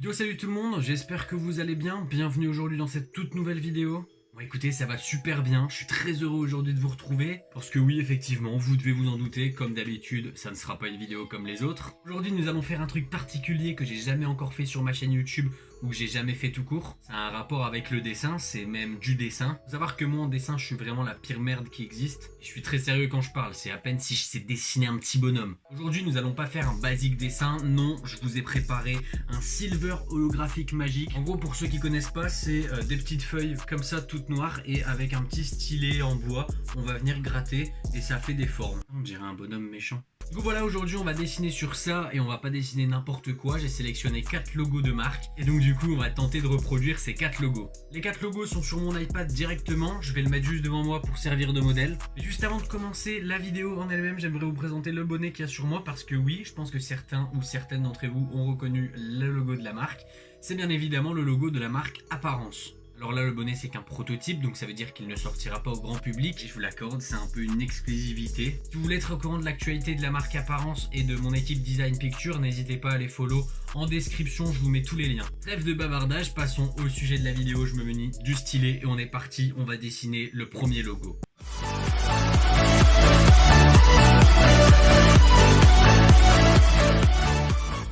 Yo, salut tout le monde, j'espère que vous allez bien. Bienvenue aujourd'hui dans cette toute nouvelle vidéo. Bon, écoutez, ça va super bien. Je suis très heureux aujourd'hui de vous retrouver. Parce que oui, effectivement, vous devez vous en douter. Comme d'habitude, ça ne sera pas une vidéo comme les autres. Aujourd'hui, nous allons faire un truc particulier que j'ai jamais encore fait sur ma chaîne YouTube ou que j'ai jamais fait tout court. Ça a un rapport avec le dessin, c'est même du dessin. Faut savoir que moi, en dessin, je suis vraiment la pire merde qui existe. Je suis très sérieux quand je parle. C'est à peine si je sais dessiner un petit bonhomme. Aujourd'hui, nous allons pas faire un basique dessin. Non, je vous ai préparé un silver holographique magique. En gros, pour ceux qui connaissent pas, c'est des petites feuilles comme ça, toutes noires, et avec un petit stylet en bois, on va venir gratter et ça fait des formes. On dirait un bonhomme méchant. Du coup voilà, aujourd'hui on va dessiner sur ça et on va pas dessiner n'importe quoi. J'ai sélectionné 4 logos de marque et donc du coup on va tenter de reproduire ces 4 logos. Les 4 logos sont sur mon iPad directement, je vais le mettre juste devant moi pour servir de modèle. Mais juste avant de commencer la vidéo en elle-même, j'aimerais vous présenter le bonnet qu'il y a sur moi parce que oui, je pense que certains ou certaines d'entre vous ont reconnu le logo de la marque. C'est bien évidemment le logo de la marque Apparence. Alors là, le bonnet, c'est qu'un prototype, donc ça veut dire qu'il ne sortira pas au grand public. Et je vous l'accorde, c'est un peu une exclusivité. Si vous voulez être au courant de l'actualité de la marque Apparence et de mon équipe Design Picture, n'hésitez pas à les follow. En description, je vous mets tous les liens. Trêve de bavardage, passons au sujet de la vidéo. Je me munis du stylet et on est parti. On va dessiner le premier logo.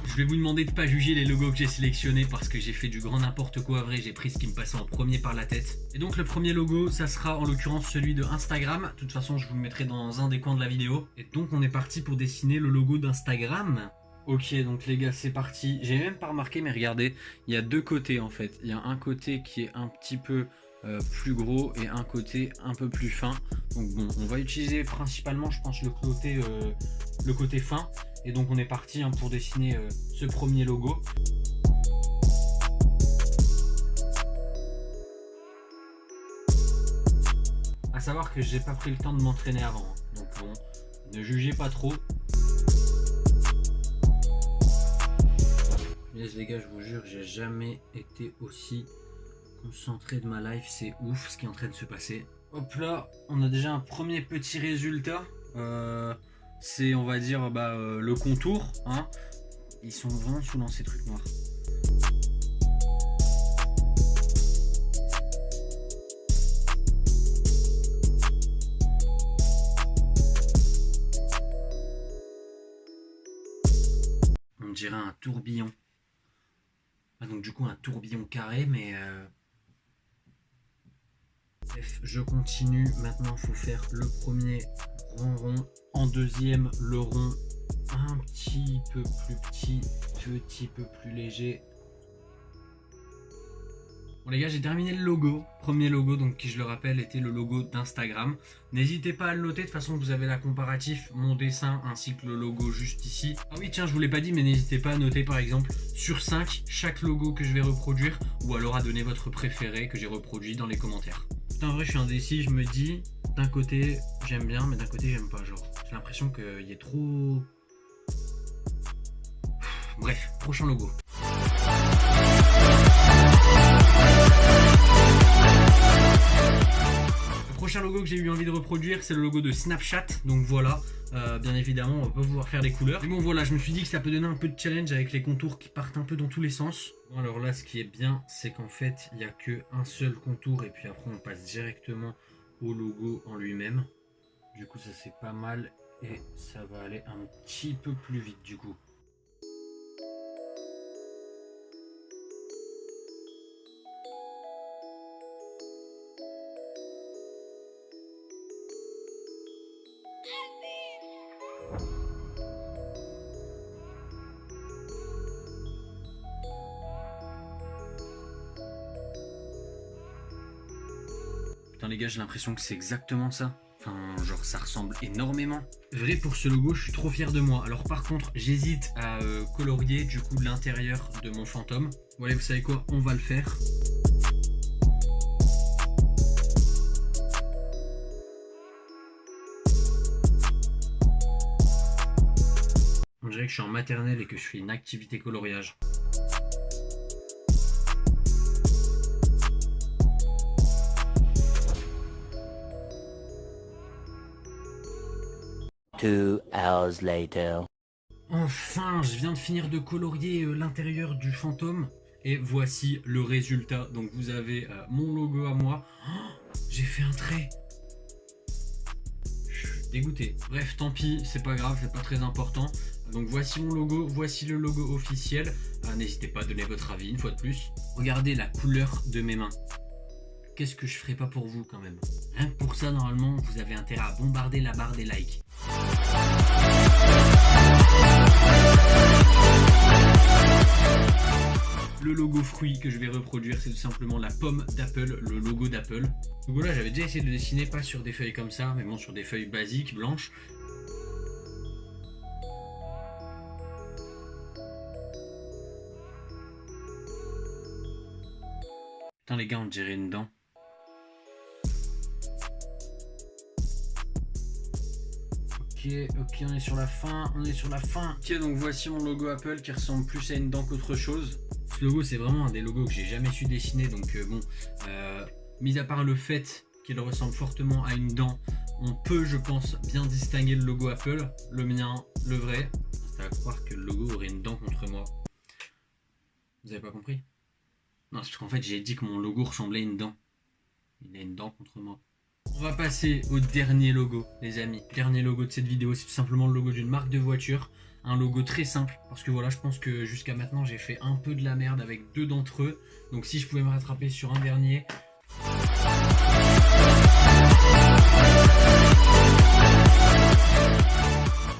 Je vais vous demander de ne pas juger les logos que j'ai sélectionnés parce que j'ai fait du grand n'importe quoi. Vrai, j'ai pris ce qui me passait en premier par la tête. Et donc le premier logo, ça sera en l'occurrence celui de Instagram. De toute façon, je vous le mettrai dans un des coins de la vidéo. Et donc on est parti pour dessiner le logo d'Instagram. Ok, donc les gars, c'est parti. J'ai même pas remarqué, mais regardez, il y a deux côtés en fait. Il y a un côté qui est un petit peu plus gros et un côté un peu plus fin. Donc bon, on va utiliser principalement, je pense, le côté fin. Et donc on est parti pour dessiner ce premier logo. À savoir que j'ai pas pris le temps de m'entraîner avant. Donc bon, ne jugez pas trop. Les gars, je vous jure, j'ai jamais été aussi concentré de ma life. C'est ouf ce qui est en train de se passer. Hop là, on a déjà un premier petit résultat. C'est, on va dire, le contour. Hein. Ils sont vraiment saoulants ces trucs noirs. On dirait un tourbillon. Ah, donc du coup un tourbillon carré, mais... Bref, je continue. Maintenant, il faut faire le premier rond. En deuxième, le rond un petit peu plus petit peu plus léger. Bon les gars, j'ai terminé le logo. Premier logo, donc qui je le rappelle était le logo d'Instagram. N'hésitez pas à le noter, de toute façon vous avez la comparatif, mon dessin ainsi que le logo juste ici. Ah oui tiens, je vous l'ai pas dit, mais n'hésitez pas à noter par exemple sur 5 chaque logo que je vais reproduire, ou alors à donner votre préféré que j'ai reproduit dans les commentaires. Putain, en vrai je suis indécis, je me dis d'un côté j'aime bien mais d'un côté j'aime pas, genre j'ai l'impression qu'il y a trop... Bref, prochain logo. Le prochain logo que j'ai eu envie de reproduire, c'est le logo de Snapchat. Donc voilà, bien évidemment, on va pas pouvoir faire les couleurs. Mais bon voilà, je me suis dit que ça peut donner un peu de challenge avec les contours qui partent un peu dans tous les sens. Bon alors là, ce qui est bien, c'est qu'en fait, il n'y a qu'un seul contour et puis après on passe directement au logo en lui-même. Du coup ça c'est pas mal et ça va aller un petit peu plus vite du coup. Putain les gars, j'ai l'impression que c'est exactement ça. Enfin, genre ça ressemble énormément. Vrai, pour ce logo, je suis trop fier de moi. Alors par contre, j'hésite à colorier du coup l'intérieur de mon fantôme. Bon allez, vous savez quoi, on va le faire. On dirait que je suis en maternelle et que je fais une activité coloriage. 2 hours later. Enfin, je viens de finir de colorier l'intérieur du fantôme. Et voici le résultat. Donc vous avez mon logo à moi. Oh, j'ai fait un trait. Je suis dégoûté. Bref, tant pis, c'est pas grave, c'est pas très important. Donc voici mon logo, voici le logo officiel. N'hésitez pas à donner votre avis une fois de plus. Regardez la couleur de mes mains. Qu'est-ce que je ferais pas pour vous quand même? Rien que pour ça, normalement, vous avez intérêt à bombarder la barre des likes. Le logo fruit que je vais reproduire, c'est tout simplement la pomme d'Apple, le logo d'Apple. Donc voilà, j'avais déjà essayé de dessiner, pas sur des feuilles comme ça, mais bon, sur des feuilles basiques, blanches. Putain les gars, on dirait une dent. Ok, on est sur la fin, Ok, donc voici mon logo Apple qui ressemble plus à une dent qu'autre chose. Ce logo, c'est vraiment un des logos que j'ai jamais su dessiner, donc mis à part le fait qu'il ressemble fortement à une dent, on peut, je pense, bien distinguer le logo Apple, le mien, le vrai. Ça va croire que le logo aurait une dent contre moi. Vous avez pas compris? Non, c'est parce qu'en fait, j'ai dit que mon logo ressemblait à une dent. Il a une dent contre moi. On va passer au dernier logo, les amis. Dernier logo de cette vidéo, c'est tout simplement le logo d'une marque de voiture. Un logo très simple, parce que voilà, je pense que jusqu'à maintenant, j'ai fait un peu de la merde avec deux d'entre eux. Donc si je pouvais me rattraper sur un dernier...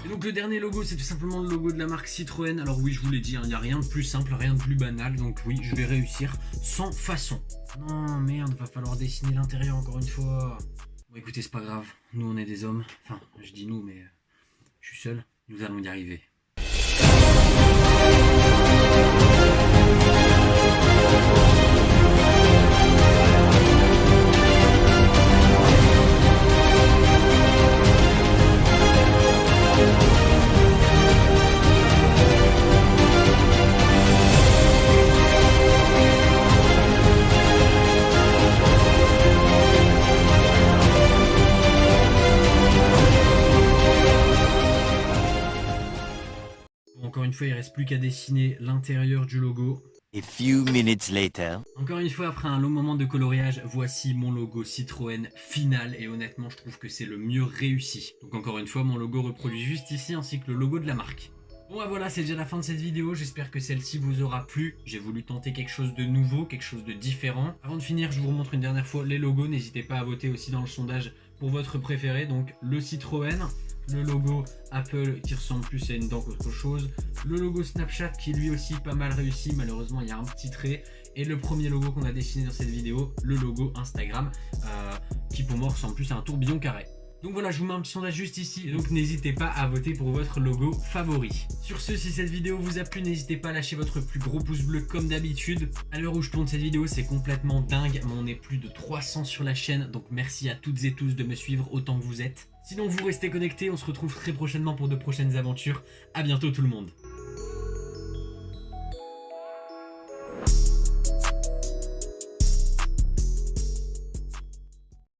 Et donc le dernier logo, c'est tout simplement le logo de la marque Citroën. Alors oui, je vous l'ai dit, il n'y a rien de plus simple, rien de plus banal. Donc oui, je vais réussir sans façon. Non, merde, va falloir dessiner l'intérieur encore une fois. Bon écoutez, c'est pas grave, nous on est des hommes. Enfin, je dis nous, mais je suis seul. Nous allons y arriver. Encore une fois, il ne reste plus qu'à dessiner l'intérieur du logo. A few minutes later. Encore une fois, après un long moment de coloriage, voici mon logo Citroën final. Et honnêtement, je trouve que c'est le mieux réussi. Donc encore une fois, mon logo reproduit juste ici, ainsi que le logo de la marque. Bon bah voilà, c'est déjà la fin de cette vidéo. J'espère que celle-ci vous aura plu. J'ai voulu tenter quelque chose de nouveau, quelque chose de différent. Avant de finir, je vous remontre une dernière fois les logos. N'hésitez pas à voter aussi dans le sondage pour votre préféré. Donc le Citroën, le logo Apple qui ressemble plus à une dent qu'autre chose, le logo Snapchat qui lui aussi pas mal réussi, malheureusement il y a un petit trait, et le premier logo qu'on a dessiné dans cette vidéo, le logo Instagram, qui pour moi ressemble plus à un tourbillon carré. Donc voilà, je vous mets un petit sondage juste ici, donc n'hésitez pas à voter pour votre logo favori. Sur ce, si cette vidéo vous a plu, n'hésitez pas à lâcher votre plus gros pouce bleu comme d'habitude. À l'heure où je tourne cette vidéo, c'est complètement dingue, mais on est plus de 300 sur la chaîne, donc merci à toutes et tous de me suivre autant que vous êtes. Sinon, vous restez connectés, on se retrouve très prochainement pour de prochaines aventures. À bientôt tout le monde.